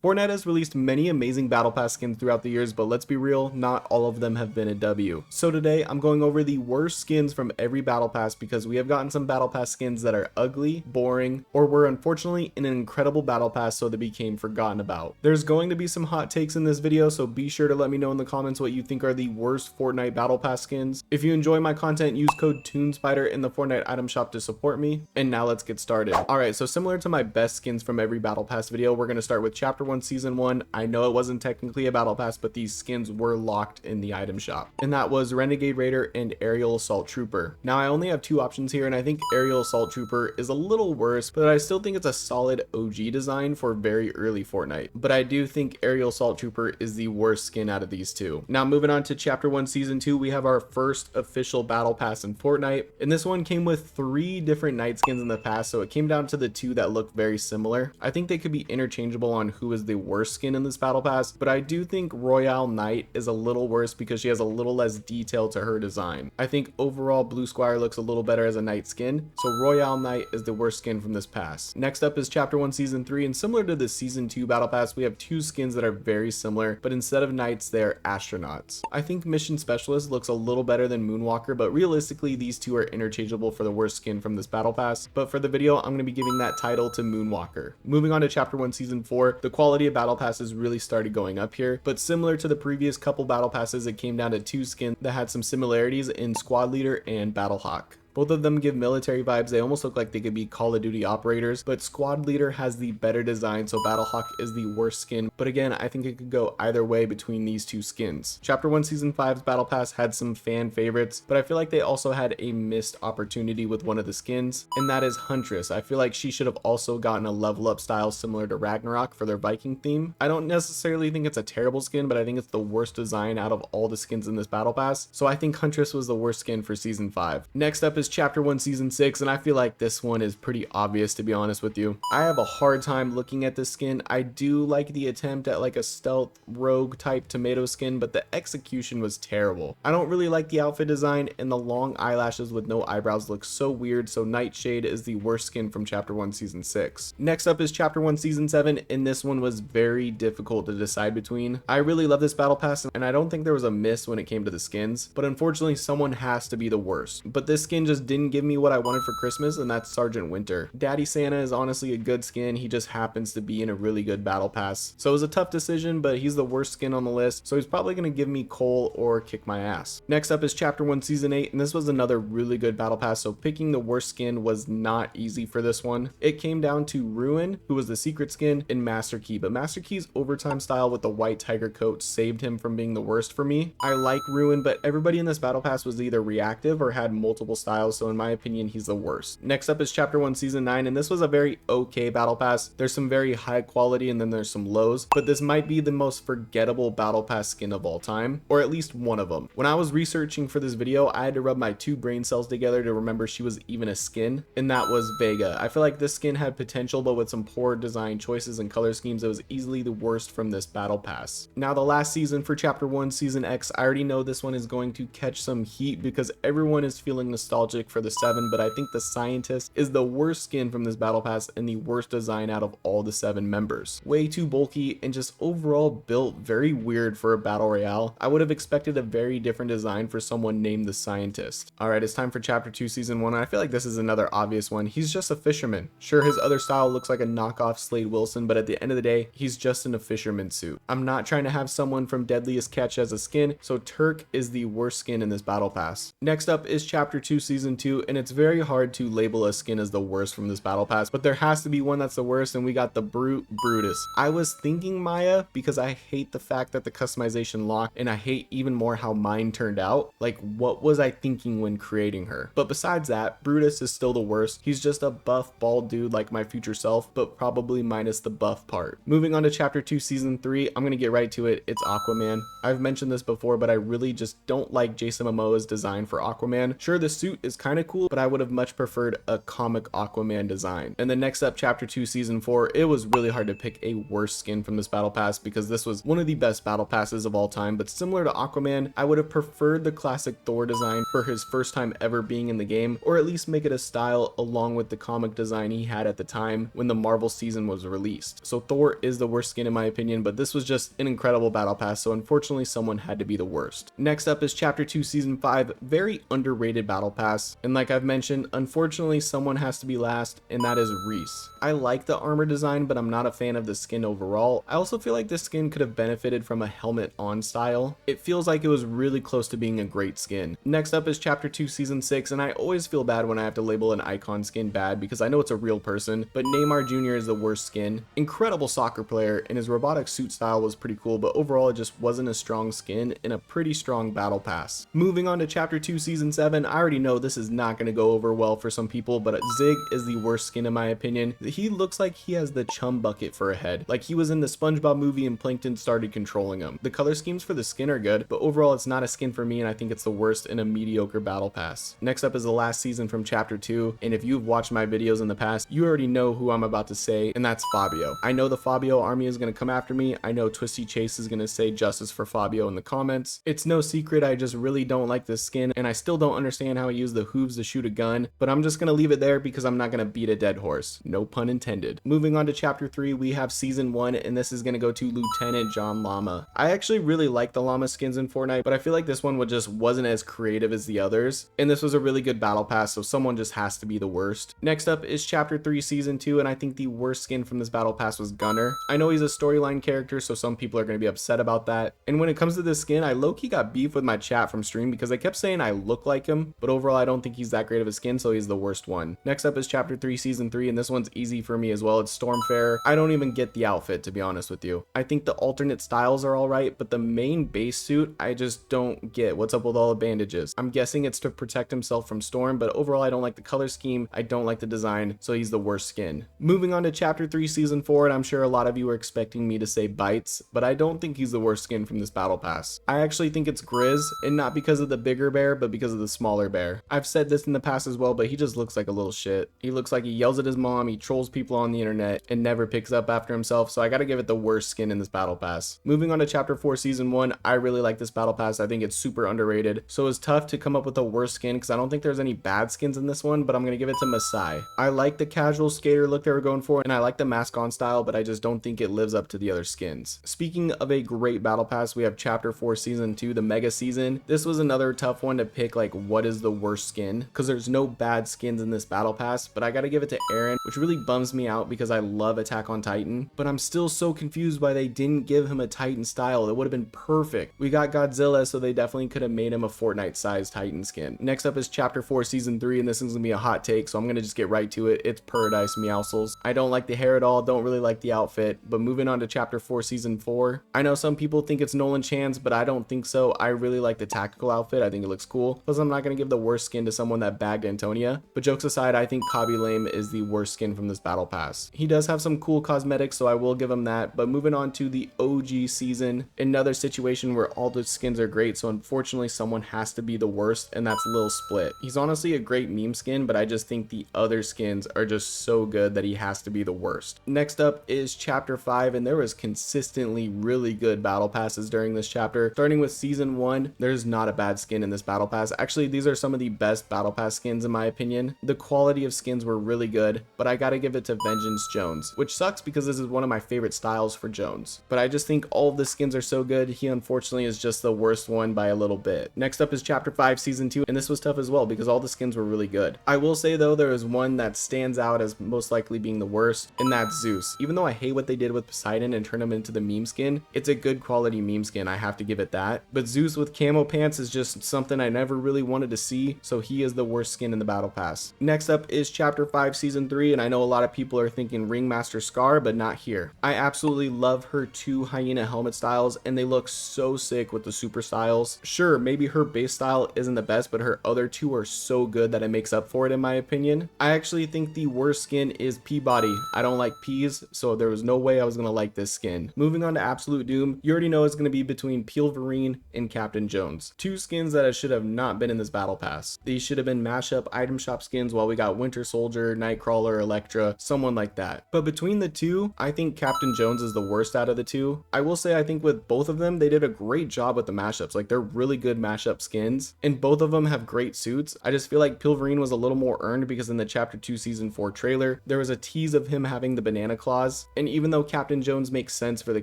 Fortnite has released many amazing Battle Pass skins throughout the years, but let's be real, not all of them have been a W. So today, I'm going over the worst skins from every Battle Pass because we have gotten some Battle Pass skins that are ugly, boring, or were unfortunately in an incredible Battle Pass so they became forgotten about. There's going to be some hot takes in this video, so be sure to let me know in the comments what you think are the worst Fortnite Battle Pass skins. If you enjoy my content, use code TuneSpider in the Fortnite item shop to support me. And now let's get started. Alright, so similar to my best skins from every Battle Pass video, we're going to start with Chapter 1 Season 1. I know it wasn't technically a Battle Pass, but these skins were locked in the item shop. And that was Renegade Raider and Aerial Assault Trooper. Now I only have two options here, and I think Aerial Assault Trooper is a little worse, but I still think it's a solid OG design for very early Fortnite. But I do think Aerial Assault Trooper is the worst skin out of these two. Now moving on to Chapter 1 Season 2, we have our first official Battle Pass in Fortnite. And this one came with 3 different night skins in the past, so it came down to the 2 that look very similar. I think they could be interchangeable on who is the worst skin in this Battle Pass, but I do think Royale Knight is a little worse because she has a little less detail to her design. I think overall Blue Squire looks a little better as a Knight skin, so Royale Knight is the worst skin from this pass. Next up is Chapter 1 Season 3, and similar to the Season 2 Battle Pass, we have 2 skins that are very similar, but instead of Knights, they're astronauts. I think Mission Specialist looks a little better than Moonwalker, but realistically these two are interchangeable for the worst skin from this Battle Pass, but for the video I'm going to be giving that title to Moonwalker. Moving on to Chapter 1 Season 4, the quality of Battle Passes really started going up here, but similar to the previous couple Battle Passes, it came down to 2 skins that had some similarities in Squad Leader and Battlehawk. Both of them give military vibes. They almost look like they could be Call of Duty operators, but Squad Leader has the better design, so Battlehawk is the worst skin. But again, I think it could go either way between these 2 skins. Chapter 1 Season 5's Battle Pass had some fan favorites, but I feel like they also had a missed opportunity with one of the skins, and that is Huntress. I feel like she should have also gotten a level up style similar to Ragnarok for their Viking theme. I don't necessarily think it's a terrible skin, but I think it's the worst design out of all the skins in this Battle Pass, so I think Huntress was the worst skin for Season 5. Next up is Chapter 1 Season 6, and I feel like this one is pretty obvious, to be honest with you. I have a hard time looking at this skin. I do like the attempt at like a stealth rogue type tomato skin, but the execution was terrible. I don't really like the outfit design, and the long eyelashes with no eyebrows look so weird, so Nightshade is the worst skin from Chapter 1 Season 6. Next up is Chapter 1 Season 7, and this one was very difficult to decide between. I really love this Battle Pass, and I don't think there was a miss when it came to the skins, but unfortunately someone has to be the worst. But this skin just didn't give me what I wanted for Christmas, and that's Sergeant Winter. Daddy Santa is honestly a good skin. He just happens to be in a really good Battle Pass. So it was a tough decision, but he's the worst skin on the list, so he's probably going to give me coal or kick my ass. Next up is Chapter 1 Season 8, and this was another really good Battle Pass, so picking the worst skin was not easy for this one. It came down to Ruin, who was the secret skin, and Master Key, but Master Key's overtime style with the white tiger coat saved him from being the worst for me. I like Ruin, but everybody in this Battle Pass was either reactive or had multiple styles, so in my opinion he's the worst. Next up is Chapter 1 Season 9, and this was a very okay Battle Pass. There's some very high quality and then there's some lows, but this might be the most forgettable Battle Pass skin of all time, or at least one of them. When I was researching for this video, I had to rub my 2 brain cells together to remember she was even a skin, and that was Vega. I feel like this skin had potential, but with some poor design choices and color schemes, it was easily the worst from this Battle Pass. Now the last season for Chapter 1 Season X, I already know this one is going to catch some heat because everyone is feeling nostalgic for the 7, but I think the Scientist is the worst skin from this Battle Pass and the worst design out of all the 7 members. Way too bulky and just overall built very weird for a battle royale. I would have expected a very different design for someone named the Scientist. Alright, it's time for Chapter 2 Season 1, and I feel like this is another obvious one. He's just a fisherman. Sure, his other style looks like a knockoff Slade Wilson, but at the end of the day, he's just in a fisherman suit. I'm not trying to have someone from Deadliest Catch as a skin, so Turk is the worst skin in this Battle Pass. Next up is Chapter 2 Season 2, and it's very hard to label a skin as the worst from this Battle Pass, but there has to be one that's the worst, and we got the Brutus. I was thinking Maya because I hate the fact that the customization locked, and I hate even more how mine turned out. Like, what was I thinking when creating her? But besides that, Brutus is still the worst. He's just a buff bald dude like my future self, but probably minus the buff part. Moving on to Chapter 2 Season 3, I'm gonna get right to it. It's Aquaman. I've mentioned this before, but I really just don't like Jason Momoa's design for Aquaman. Sure, the suit is is kind of cool, but I would have much preferred a comic Aquaman design. And then next up, chapter 2 season 4, it was really hard to pick a worse skin from this battle pass because this was one of the best battle passes of all time. But similar to Aquaman, I would have preferred the classic Thor design for his first time ever being in the game, or at least make it a style along with the comic design he had at the time when the Marvel season was released. So Thor is the worst skin in my opinion, but this was just an incredible battle pass, so unfortunately someone had to be the worst. Next up is chapter 2 season 5, very underrated battle pass, and like I've mentioned, unfortunately someone has to be last, and that is Reese. I like the armor design, but I'm not a fan of the skin overall. I also feel like this skin could have benefited from a helmet on style. It feels like it was really close to being a great skin. Next up is chapter 2 season 6, and I always feel bad when I have to label an icon skin bad because I know it's a real person, but Neymar Jr. is the worst skin. Incredible soccer player, and his robotic suit style was pretty cool, but overall it just wasn't a strong skin in a pretty strong battle pass. Moving on to chapter 2 season 7, I already know this is not going to go over well for some people, but Zig is the worst skin in my opinion. He looks like he has the chum bucket for a head, like he was in the SpongeBob movie and Plankton started controlling him. The color schemes for the skin are good, but overall it's not a skin for me, and I think it's the worst in a mediocre battle pass. Next up is the last season from chapter 2, and if you've watched my videos in the past, you already know who I'm about to say, and that's Fabio. I know the Fabio army is going to come after me. I know Twisty Chase is going to say justice for Fabio in the comments. It's no secret I just really don't like this skin, and I still don't understand how he used the hooves to shoot a gun, but I'm just going to leave it there because I'm not going to beat a dead horse. No pun intended. Moving on to chapter 3, we have season 1, and this is going to go to Lieutenant John Llama. I actually really like the llama skins in Fortnite, but I feel like this one just wasn't as creative as the others, and this was a really good battle pass, so someone just has to be the worst. Next up is chapter 3 season 2, and I think the worst skin from this battle pass was Gunner. I know he's a storyline character, so some people are going to be upset about that, and when it comes to this skin, I low-key got beef with my chat from stream because they kept saying I look like him, but overall I don't think he's that great of a skin, so he's the worst one. Next up is chapter 3 season 3, and this one's easy for me as well. It's Stormfarer. I don't even get the outfit, to be honest with you. I think the alternate styles are alright, but the main base suit I just don't get. What's up with all the bandages? I'm guessing it's to protect himself from Storm, but overall I don't like the color scheme, I don't like the design, so he's the worst skin. Moving on to chapter 3 season 4, and I'm sure a lot of you are expecting me to say Bites, but I don't think he's the worst skin from this battle pass. I actually think it's Grizz, and not because of the bigger bear, but because of the smaller bear. I've said this in the past as well, but he just looks like a little shit. He looks like he yells at his mom, he trolls people on the internet, and never picks up after himself, so I gotta give it the worst skin in this battle pass. Moving on to chapter 4 season 1, I really like this battle pass. I think it's super underrated, so it's tough to come up with a worst skin because I don't think there's any bad skins in this one, but I'm gonna give it to Masai. I like the casual skater look they were going for, and I like the mask on style, but I just don't think it lives up to the other skins. Speaking of a great battle pass, we have chapter 4 season 2, the mega season. This was another tough one to pick, like what is the worst skin, because there's no bad skins in this battle pass, but I gotta give it to Aaron, which really bums me out because I love Attack on Titan, but I'm still so confused why they didn't give him a Titan style. It would have been perfect. We got Godzilla, so they definitely could have made him a Fortnite sized Titan skin. Next up is chapter 4 season 3, and this is gonna be a hot take, so I'm gonna just get right to it. It's Paradise Meowscles. I don't like the hair at all, don't really like the outfit, but moving on to chapter 4 season 4, I know some people think it's Nolan Chan's, but I don't think so. I really like the tactical outfit. I think it looks cool, plus I'm not gonna give the worst skin to someone that bagged Antonia, but jokes aside, I think Kabi Lame is the worst skin from this battle pass. He does have some cool cosmetics, so I will give him that. But moving on to the OG season, another situation where all the skins are great, so unfortunately someone has to be the worst, and that's Lil Split. He's honestly a great meme skin, but I just think the other skins are just so good that he has to be the worst. Next up is chapter 5, and there was consistently really good battle passes during this chapter. Starting with season 1, there's not a bad skin in this battle pass. Actually, these are some of the best battle pass skins in my opinion. The quality of skins were really good, but I gotta give it to Vengeance Jones, which sucks because this is one of my favorite styles for Jones. But I just think all of the skins are so good, he unfortunately is just the worst one by a little bit. Next up is chapter 5 season 2, and this was tough as well because all the skins were really good. I will say though, there is one that stands out as most likely being the worst, and that's Zeus. Even though I hate what they did with Poseidon and turn him into the meme skin, it's a good quality meme skin, I have to give it that. But Zeus with camo pants is just something I never really wanted to see, so he is the worst skin in the battle pass. Next up is chapter 5 season 3, and I know a lot of people are thinking Ringmaster Scar, but not here. I absolutely love her 2 hyena helmet styles, and they look so sick with the super styles. Sure, maybe her base style isn't the best, but her other 2 are so good that it makes up for it in my opinion. I actually think the worst skin is Peabody. I don't like peas, so there was no way I was gonna like this skin. Moving on to Absolute Doom, you already know it's gonna be between Peelverine and Captain Jones. 2 skins that should have not been in this battle pass. These should have been mashup item shop skins while we got Winter Soldier, Nightcrawler, Elektra, someone like that. But between the two, I think Captain Jones is the worst out of the two. I will say I think with both of them, they did a great job with the mashups. Like they're really good mashup skins and both of them have great suits. I just feel like Pilverine was a little more earned because in the Chapter 2 Season 4 trailer, there was a tease of him having the banana claws. And even though Captain Jones makes sense for the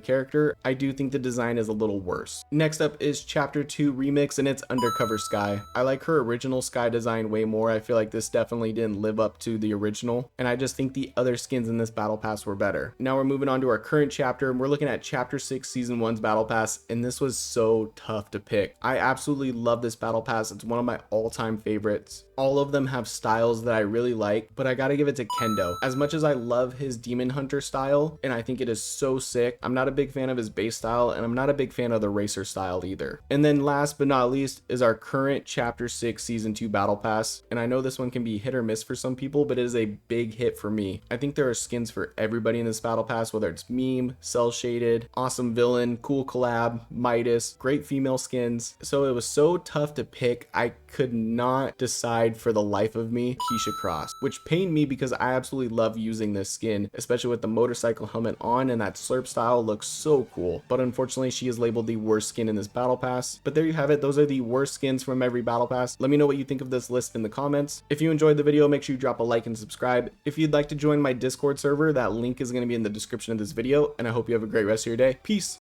character, I do think the design is a little worse. Next up is Chapter 2 Remix and it's Undercover Sky. I like her original Sky design way more. I feel like this definitely didn't live up to the original. And I just think the other skins in this battle pass were better. Now we're moving on to our current chapter and we're looking at Chapter 6 Season 1's battle pass, and this was so tough to pick. I absolutely love this battle pass. It's one of my all-time favorites. All of them have styles that I really like, but I gotta give it to Kendo. As much as I love his Demon Hunter style, and I think it is so sick, I'm not a big fan of his base style, and I'm not a big fan of the racer style either. And then last but not least is our current Chapter 6 Season 2 battle pass, and I know this one can be hit or miss for some people, but it is a big hit for me. I think there are skins for everybody in this battle pass, whether it's meme, cell shaded, awesome villain, cool collab, Midas, great female skins. So it was so tough to pick, I could not decide for the life of me Keisha Cross, which pained me because I absolutely love using this skin, especially with the motorcycle helmet on, and that slurp style looks so cool. But unfortunately she is labeled the worst skin in this battle pass. But there you have it, those are the worst skins from every battle pass. Let me know what you think of this list in the comments. If you enjoyed the video, make sure you drop a like and subscribe. If you'd like to join my Discord server, that link is going to be in the description of this video, and I hope you have a great rest of your day. Peace.